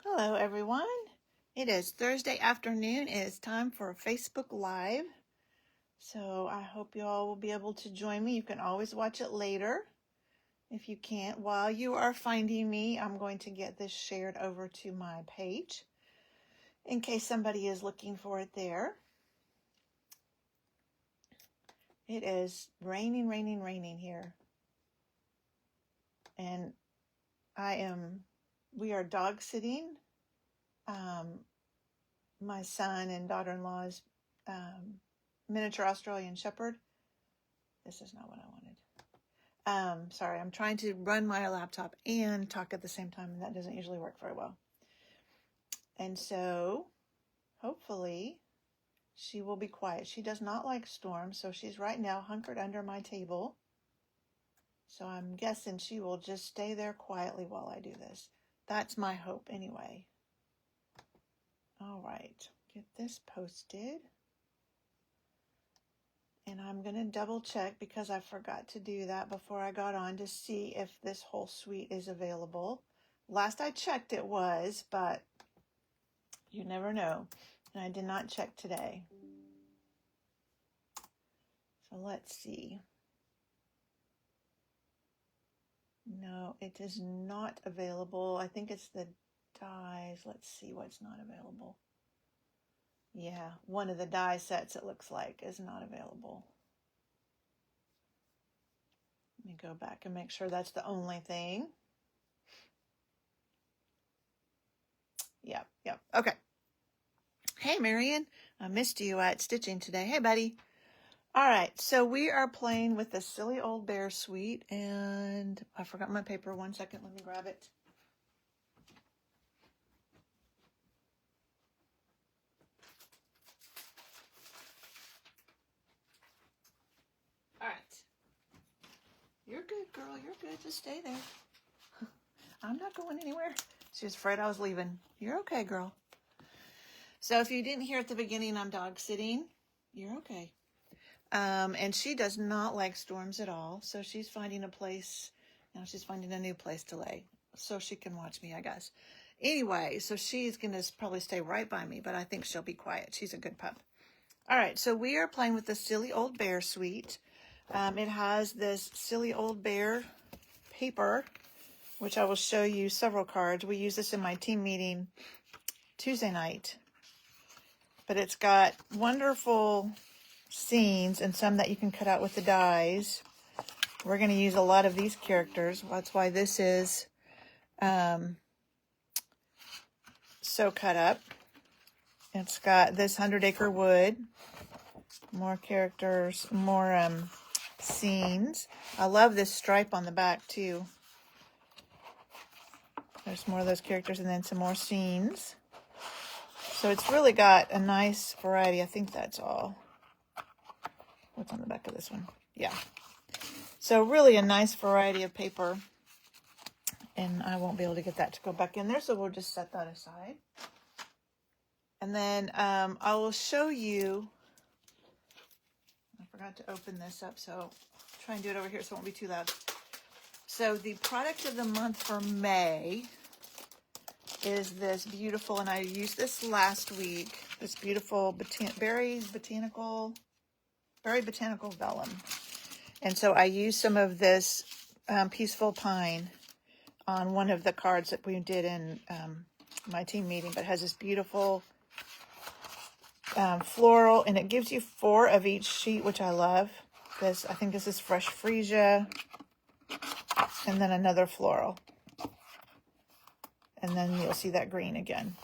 Hello everyone. It is Thursday afternoon. It is time for a Facebook Live. So I hope you all will be able to join me. You can always watch it later if you can't. While you are finding me, I'm going to get this shared over to my page in case somebody is looking for it there. It is raining here. And we are dog sitting. My son and daughter-in-law's miniature Australian Shepherd. This is not what I wanted. Sorry, I'm trying to run my laptop and talk at the same time, and that doesn't usually work very well. And so, hopefully, she will be quiet. She does not like storms, so she's right now hunkered under my table. So I'm guessing she will just stay there quietly while I do this. That's my hope anyway. All right, get this posted. And I'm going to double check because I forgot to do that before I got on to see if this whole suite is available. Last I checked it was, but you never know. And I did not check today. So let's see. No, it is not available. I think it's the dies. Let's see what's not available. Yeah, one of the die sets, it looks like, is not available. Let me go back and make sure that's the only thing. Yep. Okay. Hey, Marion. I missed you at stitching today. Hey, buddy. All right, so we are playing with the Silly Old Bear suite, and I forgot my paper. 1 second. Let me grab it. All right. You're good, girl. You're good. Just stay there. I'm not going anywhere. She was afraid I was leaving. You're okay, girl. So if you didn't hear at the beginning, I'm dog sitting. You're okay. And she does not like storms at all. So she's finding a place. Now she's finding a new place to lay so she can watch me, I guess. Anyway, so she's going to probably stay right by me, but I think she'll be quiet. She's a good pup. All right, so we are playing with the Silly Old Bear suite. It has this Silly Old Bear paper, which I will show you several cards. We use this in my team meeting Tuesday night. But it's got wonderful scenes and some that you can cut out with the dies. We're going to use a lot of these characters. That's why this is so cut up. It's got this 100-acre wood, more characters, more scenes. I love this stripe on the back too. There's more of those characters and then some more scenes. So it's really got a nice variety. I think that's all. What's on the back of this one? Yeah. So really a nice variety of paper. And I won't be able to get that to go back in there, so we'll just set that aside. And then I will show you, I forgot to open this up, so I'll try and do it over here so it won't be too loud. So the product of the month for May is this beautiful, and I used this last week, this beautiful berry botanical vellum. And so I used some of this peaceful pine on one of the cards that we did in my team meeting, but it has this beautiful floral, and it gives you 4 of each sheet, which I love. I think this is fresh freesia, and then another floral. And then you'll see that green again.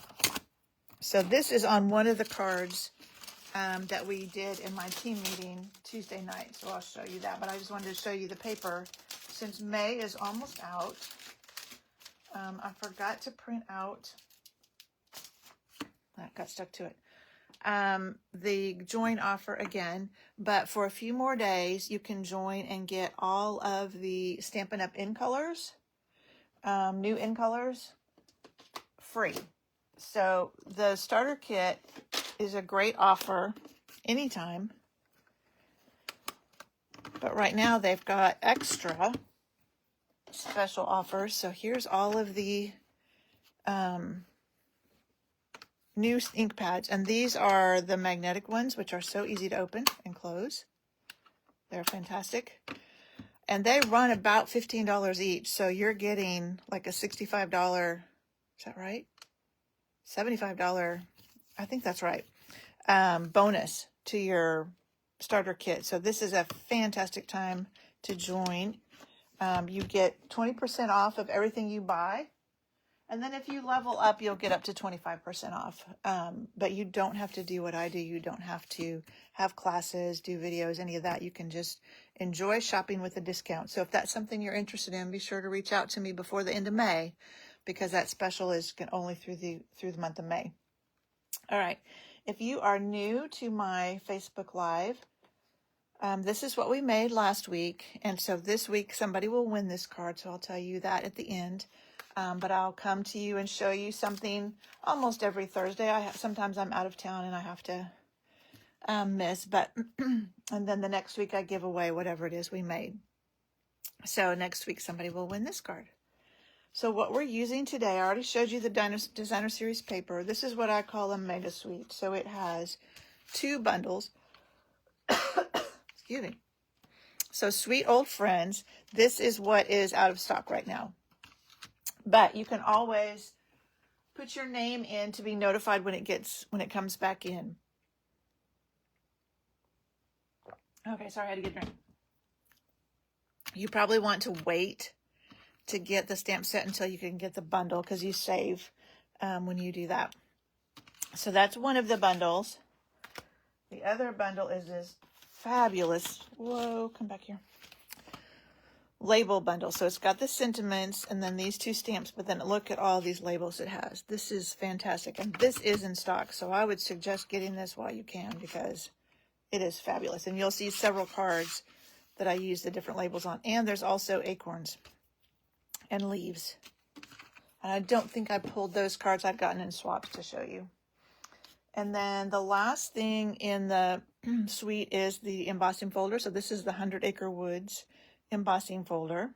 So this is on one of the cards that we did in my team meeting Tuesday night. So I'll show you that. But I just wanted to show you the paper since May is almost out. I forgot to print out, that got stuck to it, the join offer again. But for a few more days, you can join and get all of the Stampin' Up! In colors, new in colors, free. So the starter kit is a great offer anytime. But right now they've got extra special offers. So here's all of the new ink pads, and these are the magnetic ones, which are so easy to open and close. They're fantastic. And they run about $15 each, so you're getting like a $65, is that right? $75, I think that's right, bonus to your starter kit. So this is a fantastic time to join. You get 20% off of everything you buy. And then if you level up, you'll get up to 25% off. But you don't have to do what I do. You don't have to have classes, do videos, any of that. You can just enjoy shopping with a discount. So if that's something you're interested in, be sure to reach out to me before the end of May, because that special is only through the month of May. All right. If you are new to my Facebook Live, this is what we made last week. And so this week, somebody will win this card. So I'll tell you that at the end. But I'll come to you and show you something almost every Thursday. Sometimes I'm out of town and I have to miss. But and then the next week I give away whatever it is we made. So next week somebody will win this card. So what we're using today, I already showed you the Designer Series paper. This is what I call a mega suite. So it has 2 bundles. Excuse me. So Sweet Old Friends, this is what is out of stock right now. But you can always put your name in to be notified when it comes back in. Okay, sorry, I had to get a drink. You probably want to wait to get the stamp set until you can get the bundle, because you save when you do that. So that's one of the bundles. The other bundle is this fabulous, whoa, come back here, label bundle. So it's got the sentiments and then these 2 stamps, but then look at all these labels it has. This is fantastic, and this is in stock, so I would suggest getting this while you can, because it is fabulous. And you'll see several cards that I use the different labels on. And there's also acorns and leaves, and I don't think I pulled those cards. I've gotten in swaps to show you. And then the last thing in the suite is the embossing folder. So this is the 100 Acre Woods embossing folder,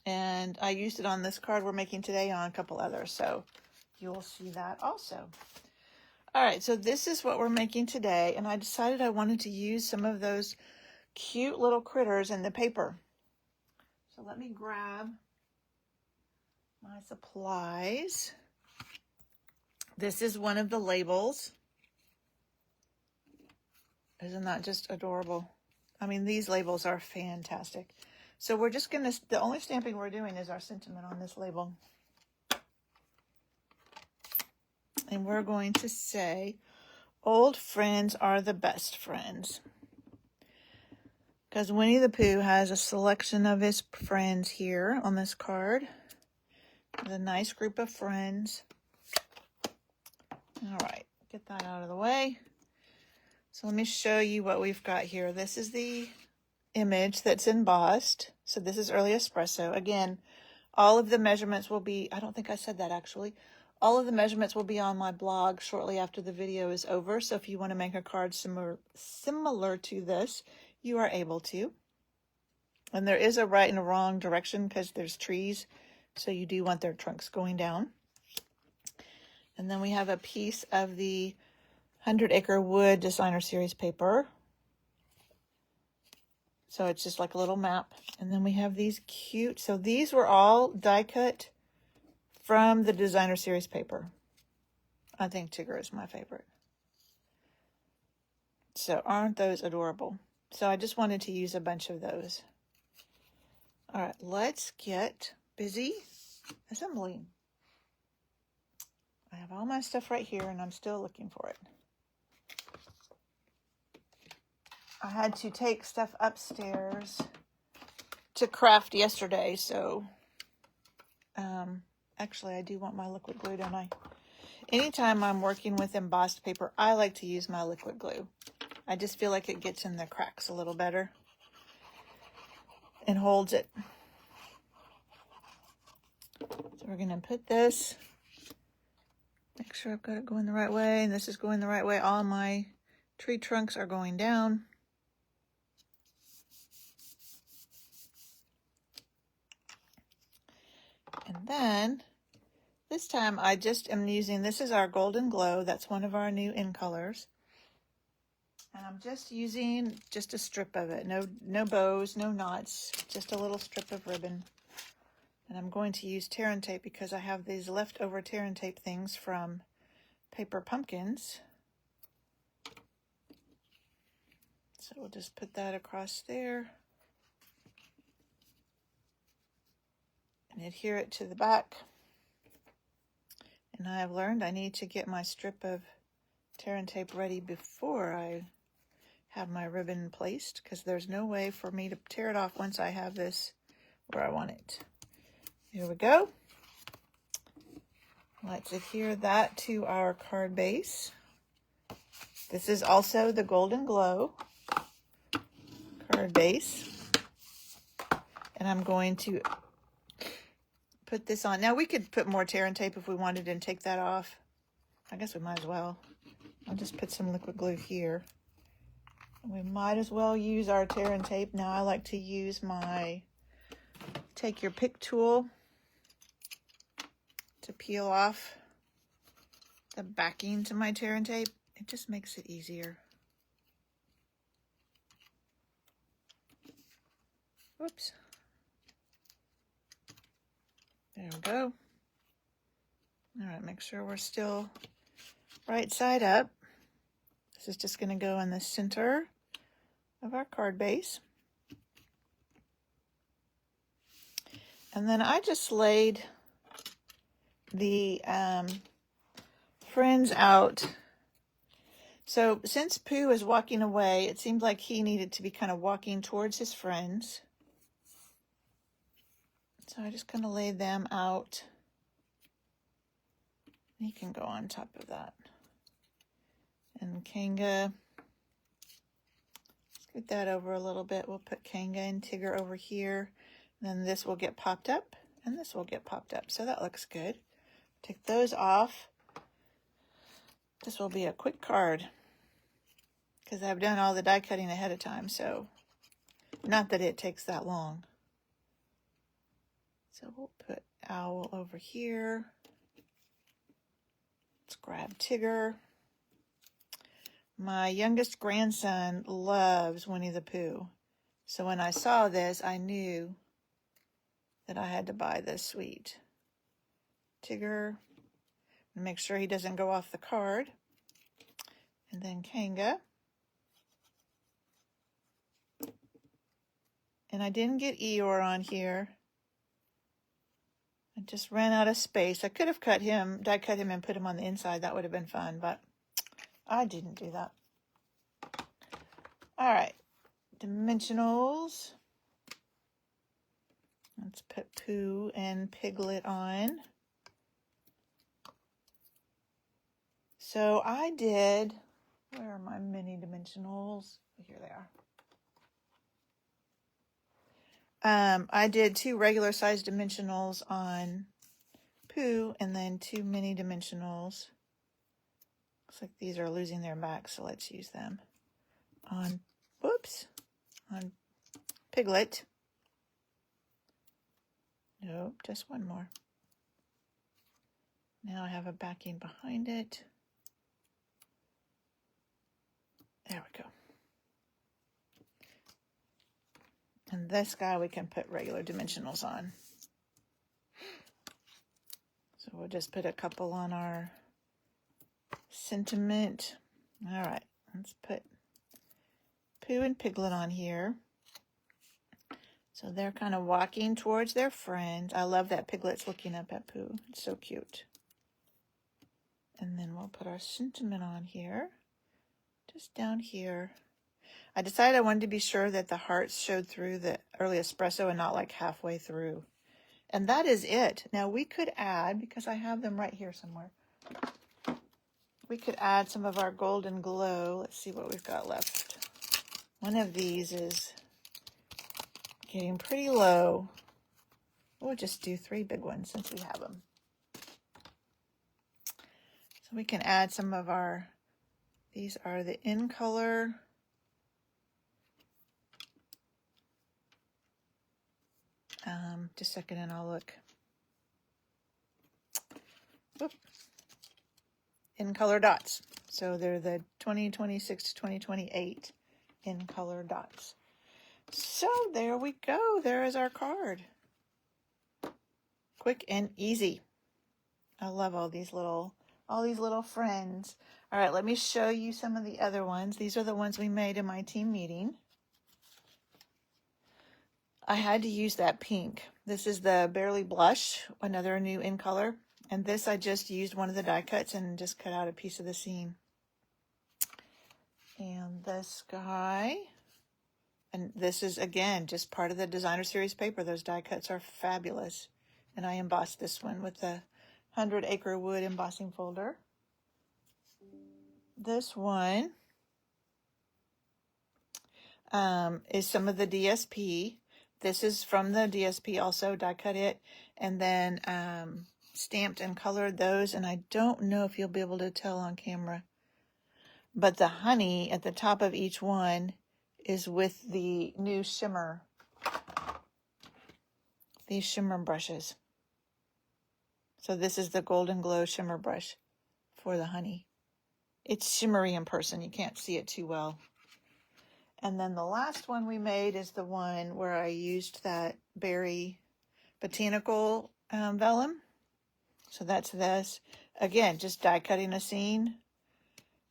and I used it on this card we're making today, on a couple others, so you'll see that also. All right, so this is what we're making today, and I decided I wanted to use some of those cute little critters in the paper. So let me grab my supplies. This is one of the labels. Isn't that just adorable? I mean, these labels are fantastic. So we're just going to, the only stamping we're doing is our sentiment on this label. And we're going to say, old friends are the best friends. Because Winnie the Pooh has a selection of his friends here on this card. With a nice group of friends. All right, get that out of the way. So let me show you what we've got here. This is the image that's embossed. So this is Early Espresso. Again, all of the measurements will be, I don't think I said that actually. All of the measurements will be on my blog shortly after the video is over. So if you want to make a card similar to this, you are able to. And there is a right and a wrong direction because there's trees. So you do want their trunks going down. And then we have a piece of the 100 Acre Wood Designer Series paper. So it's just like a little map. And then we have these cute, so these were all die cut from the Designer Series paper. I think Tigger is my favorite. So aren't those adorable? So I just wanted to use a bunch of those. All right, let's get busy assembling. I have all my stuff right here and I'm still looking for it. I had to take stuff upstairs to craft yesterday, so actually I do want my liquid glue, don't I? Anytime I'm working with embossed paper, I like to use my liquid glue. I just feel like it gets in the cracks a little better and holds it. So we're going to put this, make sure I've got it going the right way, and this is going the right way. All my tree trunks are going down. And then This time I just am using, this is our Golden Glow. That's one of our new in colors. And I'm just using just a strip of it. No bows, no knots, just a little strip of ribbon. And I'm going to use tear and tape because I have these leftover tear and tape things from Paper Pumpkins. So we'll just put that across there and adhere it to the back. And I have learned I need to get my strip of tear and tape ready before I have my ribbon placed, because there's no way for me to tear it off once I have this where I want it. Here we go. Let's adhere that to our card base. This is also the Golden Glow card base. And I'm going to put this on. Now we could put more tear and tape if we wanted and take that off. I guess we might as well. I'll just put some liquid glue here. We might as well use our tear and tape. Now I like to use my take your pick tool to peel off the backing to my tear and tape. It just makes it easier. Whoops. There we go. All right, make sure we're still right side up. This is just going to go in the center of our card base. And then I just laid the friends out. So since Pooh is walking away, it seemed like he needed to be kind of walking towards his friends. So I just kind of laid them out. He can go on top of that. And Kanga, scoot that over a little bit. We'll put Kanga and Tigger over here. Then this will get popped up, and this will get popped up. So that looks good. Take those off. This will be a quick card because I've done all the die cutting ahead of time. So not that it takes that long. So we'll put Owl over here. Let's grab Tigger. My youngest grandson loves Winnie the Pooh. So when I saw this, I knew that I had to buy this sweet. Tigger. Make sure he doesn't go off the card. And then Kanga. And I didn't get Eeyore on here. I just ran out of space. I could have die cut him and put him on the inside. That would have been fun, but I didn't do that. All right, dimensionals. Let's put Pooh and Piglet on. So I did, where are my mini dimensionals? Here they are. I did 2 regular size dimensionals on Pooh and then 2 mini dimensionals. Looks like these are losing their back, so let's use them on, on Piglet. Nope, just one more. Now I have a backing behind it. There we go. And this guy we can put regular dimensionals on. So we'll just put a couple on our sentiment. All right, let's put Pooh and Piglet on here. So they're kind of walking towards their friend. I love that Piglet's looking up at Pooh. It's so cute. And then we'll put our sentiment on here. Just down here. I decided I wanted to be sure that the hearts showed through the early espresso and not like halfway through. And that is it. Now we could add, because I have them right here somewhere, we could add some of our Golden Glow. Let's see what we've got left. One of these is getting pretty low. We'll just do 3 big ones since we have them. So we can add some of our, these are the in color. Just a second and I'll look. in color dots. So they're the 2026 to 2028 in color dots. So there we go. There is our card. Quick and easy. I love all these little friends. All right, let me show you some of the other ones. These are the ones we made in my team meeting. I had to use that pink. This is the Barely Blush, another new in color. And this, I just used one of the die cuts and just cut out a piece of the scene. And this guy, and this is, again, just part of the designer series paper. Those die cuts are fabulous. And I embossed this one with the 100 Acre Wood embossing folder. This one is some of the DSP. This is from the DSP also, die cut it, and then stamped and colored those. And I don't know if you'll be able to tell on camera, but the honey at the top of each one is with the new shimmer, these shimmer brushes. So this is the Golden Glow shimmer brush for the honey. It's shimmery in person. You can't see it too well. And then the last one we made is the one where I used that berry botanical vellum. So that's this. Again, just die cutting a scene,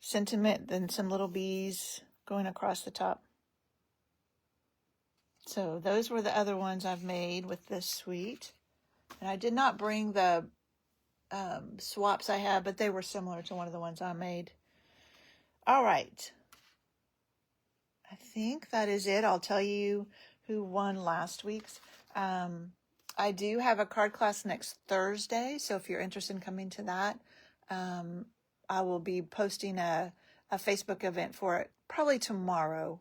sentiment, then some little bees going across the top. So those were the other ones I've made with this suite. And I did not bring the swaps I have, but they were similar to one of the ones I made. All right. I think that is it. I'll tell you who won last week's. I do have a card class next Thursday, so if you're interested in coming to that, I will be posting a Facebook event for it probably tomorrow.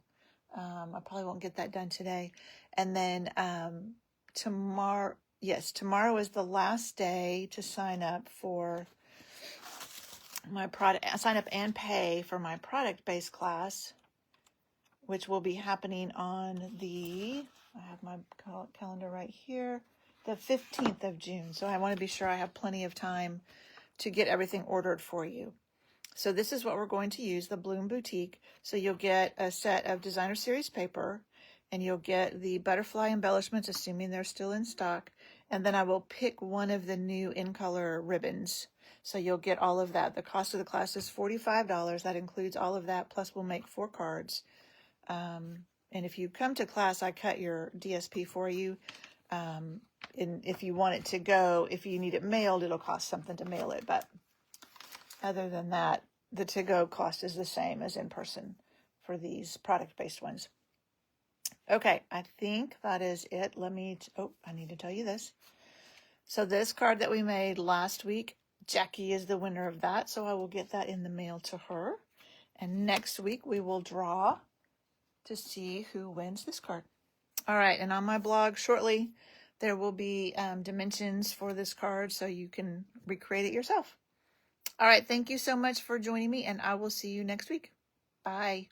I probably won't get that done today. And then tomorrow is the last day to sign up for my product, sign up and pay for my product-based class, which will be happening on I have my calendar right here, the 15th of June. So I want to be sure I have plenty of time to get everything ordered for you. So this is what we're going to use, the Bloom Boutique. So you'll get a set of designer series paper, and you'll get the butterfly embellishments, assuming they're still in stock. And then I will pick one of the new in color ribbons. So you'll get all of that. The cost of the class is $45. That includes all of that. Plus we'll make 4 cards. And if you come to class, I cut your DSP for you. And if you want it to go, if you need it mailed, it'll cost something to mail it. But other than that, the to-go cost is the same as in person for these product-based ones. Okay, I think that is it. I need to tell you this. So this card that we made last week, Jackie is the winner of that. So I will get that in the mail to her. And next week we will draw to see who wins this card. All right, and on my blog shortly, there will be dimensions for this card so you can recreate it yourself. All right, thank you so much for joining me, and I will see you next week. Bye.